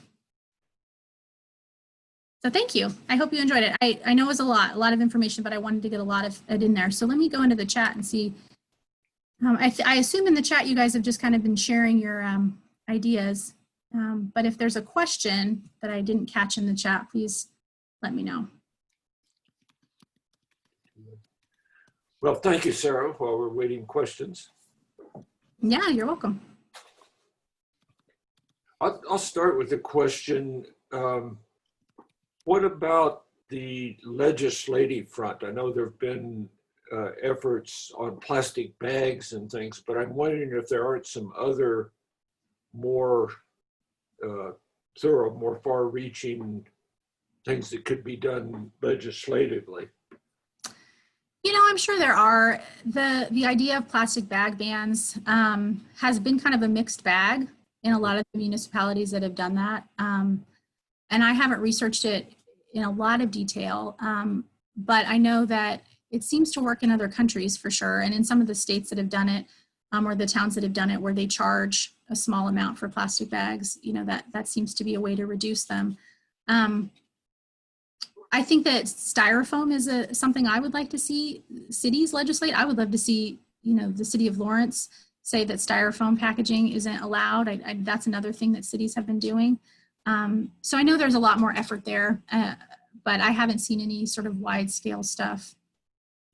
So thank you. I hope you enjoyed it. I know it was a lot of information, but I wanted to get a lot of it in there. So let me go into the chat and see. I assume in the chat you guys have just kind of been sharing your ideas. But if there's a question that I didn't catch in the chat, please let me know. Well, thank you, Sarah, while we're waiting questions. Yeah, you're welcome. I'll start with a question. What about the legislative front? I know there have been efforts on plastic bags and things, but I'm wondering if there aren't some other more thorough, more far-reaching things that could be done legislatively. You know, I'm sure there are. The idea of plastic bag bans has been kind of a mixed bag in a lot of the municipalities that have done that. And I haven't researched it in a lot of detail, but I know that it seems to work in other countries for sure. And in some of the states that have done it, or the towns that have done it where they charge a small amount for plastic bags, you know, that seems to be a way to reduce them. I think that styrofoam is something I would like to see cities legislate. I would love to see, you know, the city of Lawrence say that styrofoam packaging isn't allowed. That's another thing that cities have been doing. So I know there's a lot more effort there, but I haven't seen any sort of wide scale stuff.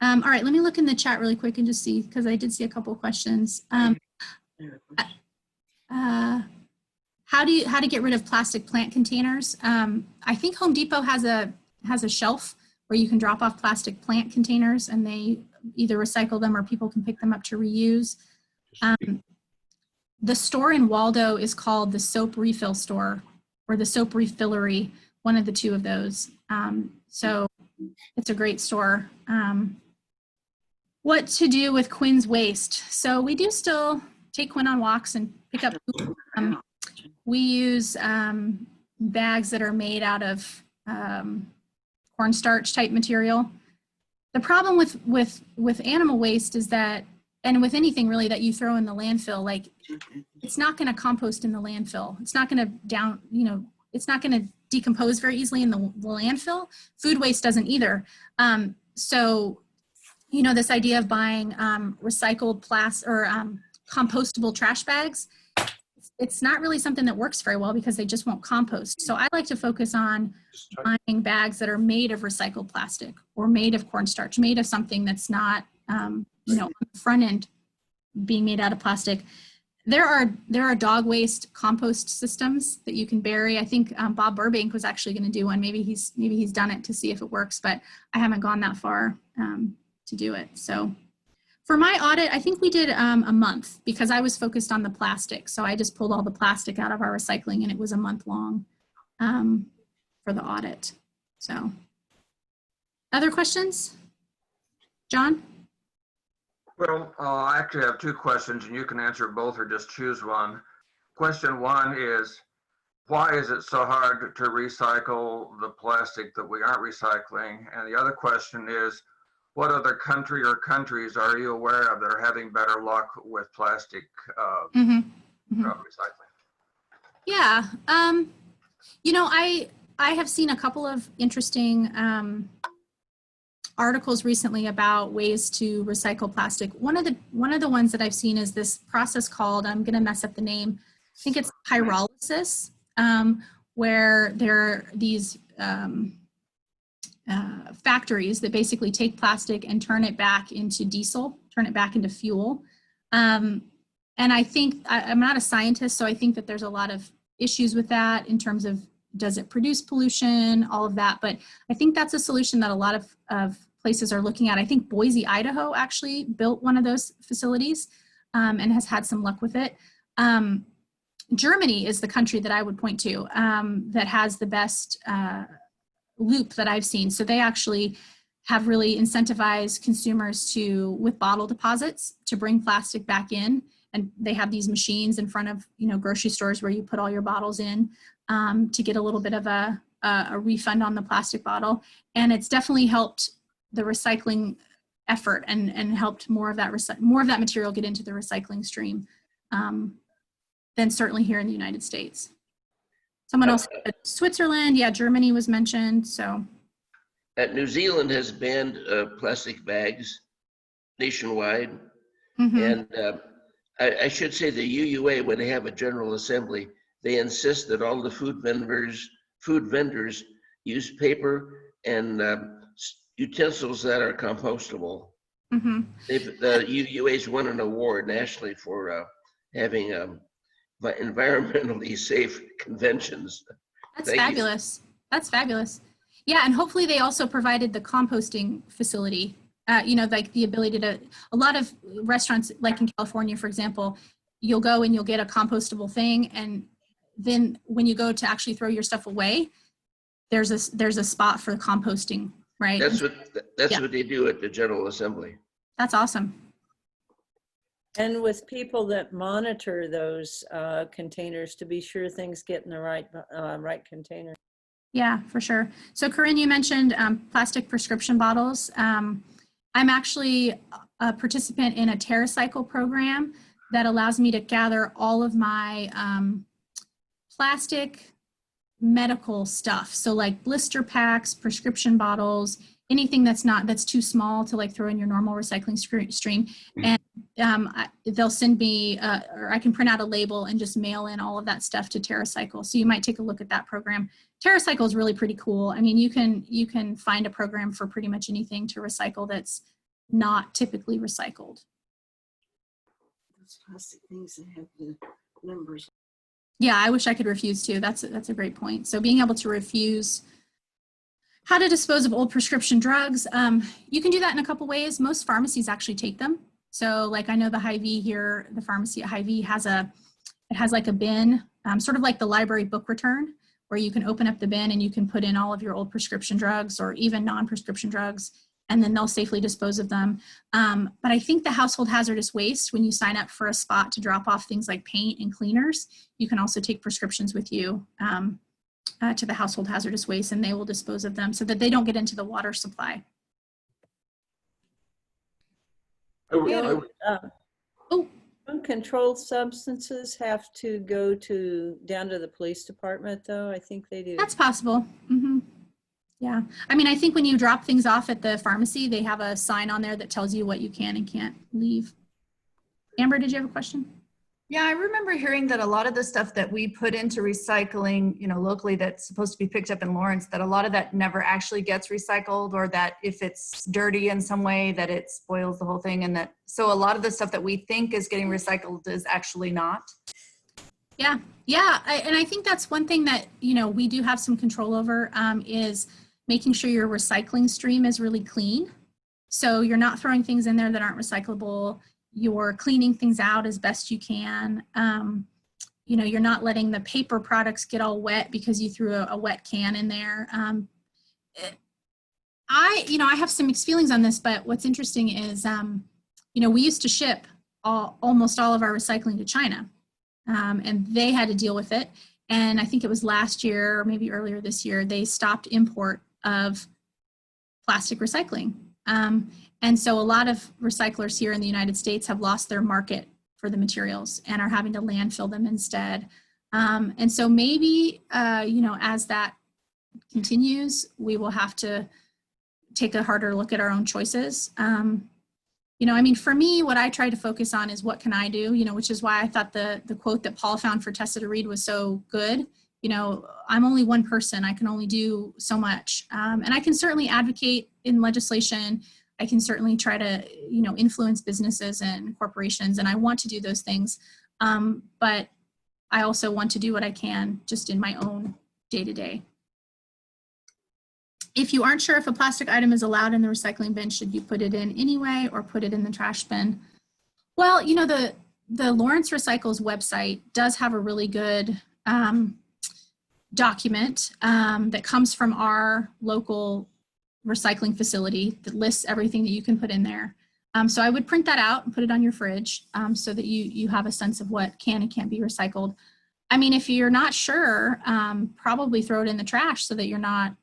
All right, let me look in the chat really quick and just see, because I did see a couple of questions. How to get rid of plastic plant containers? I think Home Depot has a shelf where you can drop off plastic plant containers and they either recycle them or people can pick them up to reuse. The store in Waldo is called the Soap Refill Store or the Soap Refillery, one of the two of those. So it's a great store. What to do with Quinn's waste? So we do still take Quinn on walks and pick up food. We use bags that are made out of cornstarch type material. The problem with animal waste is that, and with anything really that you throw in the landfill, like it's not going to compost in the landfill. It's not going to it's not going to decompose very easily in the landfill. Food waste doesn't either. So, you know, this idea of buying recycled plastic or compostable trash bags, it's not really something that works very well because they just won't compost. So I like to focus on buying bags that are made of recycled plastic or made of cornstarch, made of something that's not, you know, on the front end being made out of plastic. There are dog waste compost systems that you can bury. I think Bob Burbank was actually going to do one. Maybe he's done it to see if it works, but I haven't gone that far to do it. So for my audit, I think we did a month because I was focused on the plastic. So I just pulled all the plastic out of our recycling and it was a month long for the audit. So other questions? John? Well, I actually have two questions and you can answer both or just choose one. Question one is, why is it so hard to recycle the plastic that we aren't recycling? And the other question is, what other country or countries are you aware of that are having better luck with plastic recycling? Yeah, you know, I have seen a couple of interesting articles recently about ways to recycle plastic. One of the ones that I've seen is this process called, I'm going to mess up the name, I think it's pyrolysis, where there are these factories that basically take plastic and turn it back into diesel, turn it back into fuel. And I think, I'm not a scientist, so I think that there's a lot of issues with that in terms of, does it produce pollution, all of that. But I think that's a solution that a lot of places are looking at. I think Boise, Idaho actually built one of those facilities and has had some luck with it. Germany is the country that I would point to that has the best loop that I've seen. So they actually have really incentivized consumers with bottle deposits to bring plastic back in. And they have these machines in front of, you know, grocery stores where you put all your bottles in to get a little bit of a refund on the plastic bottle. And it's definitely helped the recycling effort and helped more of that material get into the recycling stream than certainly here in the United States. Someone else said Switzerland, yeah, Germany was mentioned, so. New Zealand has banned plastic bags nationwide. And I should say the UUA, when they have a general assembly, they insist that all the food vendors use paper and utensils that are compostable. The UUA's won an award nationally for having environmentally safe conventions. That's fabulous. That's fabulous. Yeah, and hopefully they also provided the composting facility, you know, like the ability to, a lot of restaurants, like in California, for example, you'll go and you'll get a compostable thing. And then when you go to actually throw your stuff away, there's a spot for composting, right? That's Yeah. what they do at the General Assembly. That's awesome. And with people that monitor those containers to be sure things get in the right container. Yeah, for sure. So Corinne, you mentioned plastic prescription bottles. I'm actually a participant in a TerraCycle program that allows me to gather all of my plastic medical stuff. So like blister packs, prescription bottles, anything that's too small to like throw in your normal recycling stream. And they'll send me, or I can print out a label and just mail in all of that stuff to TerraCycle. So you might take a look at that program. TerraCycle is really pretty cool. I mean, you can find a program for pretty much anything to recycle that's not typically recycled. Those plastic things that have the numbers. Yeah, I wish I could refuse too. That's a great point. So being able to refuse, how to dispose of old prescription drugs. You can do that in a couple ways. Most pharmacies actually take them. So like I know the Hy-Vee here, the pharmacy at Hy-Vee has like a bin, sort of like the library book return, where you can open up the bin and you can put in all of your old prescription drugs or even non-prescription drugs, and then they'll safely dispose of them. But I think the household hazardous waste, when you sign up for a spot to drop off things like paint and cleaners, you can also take prescriptions with you to the household hazardous waste, and they will dispose of them so that they don't get into the water supply. Uncontrolled substances have to go down to the police department, though. I think they do. That's possible. Mm-hmm. Yeah. I mean, I think when you drop things off at the pharmacy, they have a sign on there that tells you what you can and can't leave. Amber, did you have a question? Yeah, I remember hearing that a lot of the stuff that we put into recycling, you know, locally that's supposed to be picked up in Lawrence, that a lot of that never actually gets recycled, or that if it's dirty in some way that it spoils the whole thing. And that, so a lot of the stuff that we think is getting recycled is actually not. Yeah. Yeah. And I think that's one thing that, you know, we do have some control over is making sure your recycling stream is really clean. So you're not throwing things in there that aren't recyclable. You're cleaning things out as best you can. You know, you're not letting the paper products get all wet because you threw a wet can in there. I have some mixed feelings on this, but what's interesting is, you know, we used to ship almost all of our recycling to China, and they had to deal with it. And I think it was last year or maybe earlier this year, they stopped import of plastic recycling. And so a lot of recyclers here in the United States have lost their market for the materials and are having to landfill them instead. And so maybe, you know, as that continues, we will have to take a harder look at our own choices. You know, I mean, for me, what I try to focus on is what can I do, you know, which is why I thought the quote that Paul found for Tessa to read was so good. You know, I'm only one person. I can only do so much. And I can certainly advocate in legislation. I can certainly try to, you know, influence businesses and corporations, and I want to do those things. But I also want to do what I can just in my own day-to-day. If you aren't sure if a plastic item is allowed in the recycling bin, should you put it in anyway or put it in the trash bin? Well, you know, the Lawrence Recycles website does have a really good document that comes from our local recycling facility that lists everything that you can put in there. So I would print that out and put it on your fridge so that you have a sense of what can and can't be recycled. I mean, if you're not sure, probably throw it in the trash so that you're not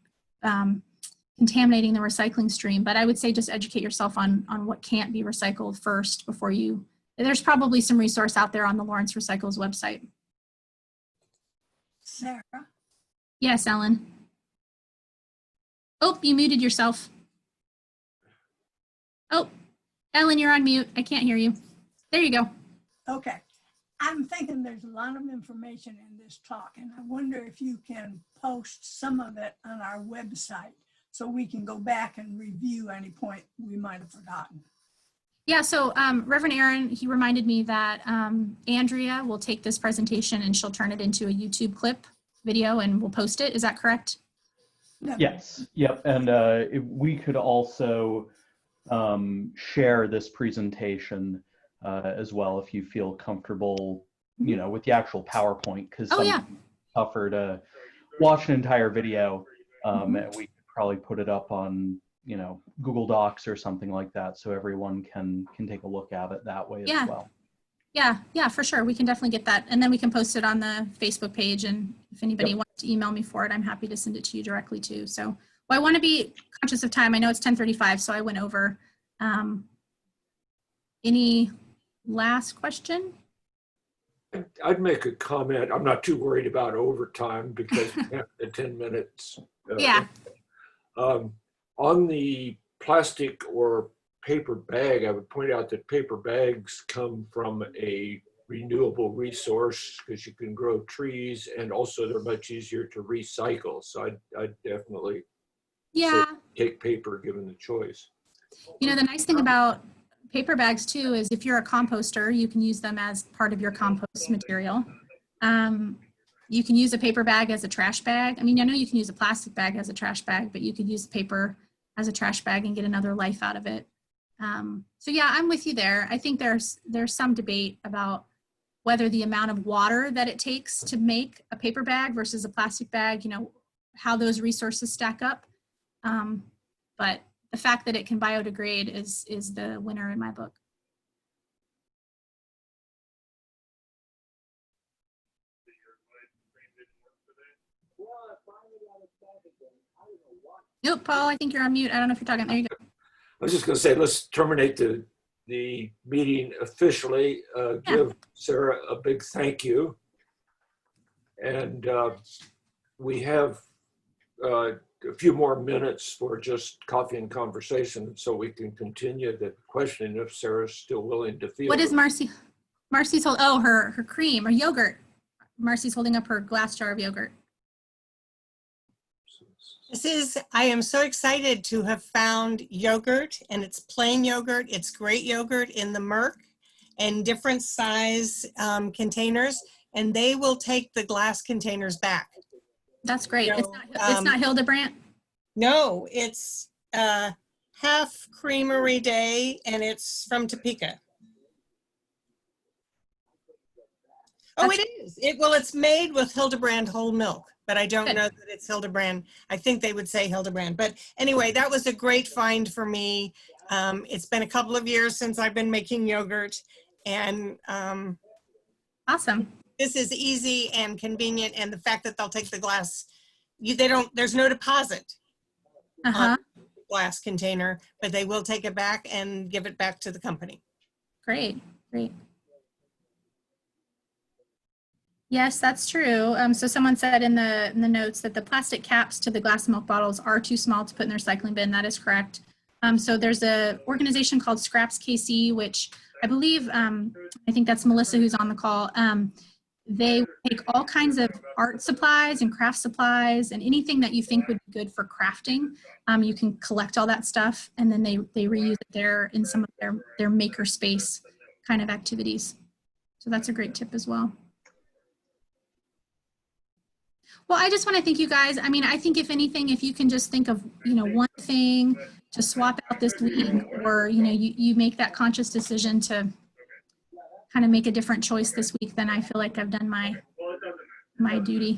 contaminating the recycling stream. But I would say just educate yourself on what can't be recycled first before there's probably some resource out there on the Lawrence Recycles website. Sarah? Yes, Ellen. Oh, you muted yourself. Oh, Ellen, you're on mute. I can't hear you. There you go. Okay. I'm thinking there's a lot of information in this talk, and I wonder if you can post some of it on our website so we can go back and review any point we might have forgotten. Yeah, so Reverend Aaron, he reminded me that Andrea will take this presentation and she'll turn it into a YouTube clip video and we'll post it. Is that correct? Yes, yep. And we could also share this presentation as well if you feel comfortable, with the actual PowerPoint, because Oh, yeah. it's tougher to watch an entire video. And we could probably put it up on, Google Docs or something like that, so everyone can take a look at it that way Yeah. as well. Yeah, for sure. We can definitely get that. And then we can post it on the Facebook page. And if anybody wants to email me for it, I'm happy to send it to you directly too. So, well, I want to be conscious of time. I know it's 10:35, so I went over. Any last question? I'd make a comment. I'm not too worried about overtime because we have the 10 minutes. Yeah. On the plastic or paper bag, I would point out that paper bags come from a renewable resource because you can grow trees, and also they're much easier to recycle. So I'd definitely say take paper given the choice. The nice thing about paper bags too is if you're a composter, you can use them as part of your compost material. You can use a paper bag as a trash bag. I mean, I know you can use a plastic bag as a trash bag, but you could use paper as a trash bag and get another life out of it. So yeah, I'm with you there. I think there's some debate about whether the amount of water that it takes to make a paper bag versus a plastic bag, how those resources stack up. But the fact that it can biodegrade is the winner in my book. Nope, Paul, I think you're on mute. I don't know if you're talking. There you go. I was just going to say, let's terminate the meeting officially. Give Sarah a big thank you. And we have a few more minutes for just coffee and conversation so we can continue the questioning if Sarah's still willing to field. What is Marcy? Marcy's holding, oh, her cream or yogurt. Marcy's holding up her glass jar of yogurt. I am so excited to have found yogurt, and it's plain yogurt. It's great yogurt in the Merck and different size containers, and they will take the glass containers back. That's great. So, it's not Hildebrandt? No, it's half creamery day, and it's from Topeka. Oh, it is. It's made with Hildebrandt whole milk, but I don't know that it's Hildebrandt. I think they would say Hildebrandt. But anyway, that was a great find for me. It's been a couple of years since I've been making yogurt, and awesome. This is easy and convenient, and the fact that they'll take the glass, there's no deposit on the glass container, but they will take it back and give it back to the company. Great. Yes, that's true. So someone said in the notes that the plastic caps to the glass milk bottles are too small to put in the recycling bin. That is correct. So there's an organization called Scraps KC, which I believe, I think that's Melissa who's on the call. They take all kinds of art supplies and craft supplies and anything that you think would be good for crafting. You can collect all that stuff, and then they reuse it there in some of their maker space kind of activities. So that's a great tip as well. Well, I just want to thank you guys. I mean, I think if anything, if you can just think of, one thing to swap out this week, or, you make that conscious decision to kind of make a different choice this week, then I feel like I've done my duty.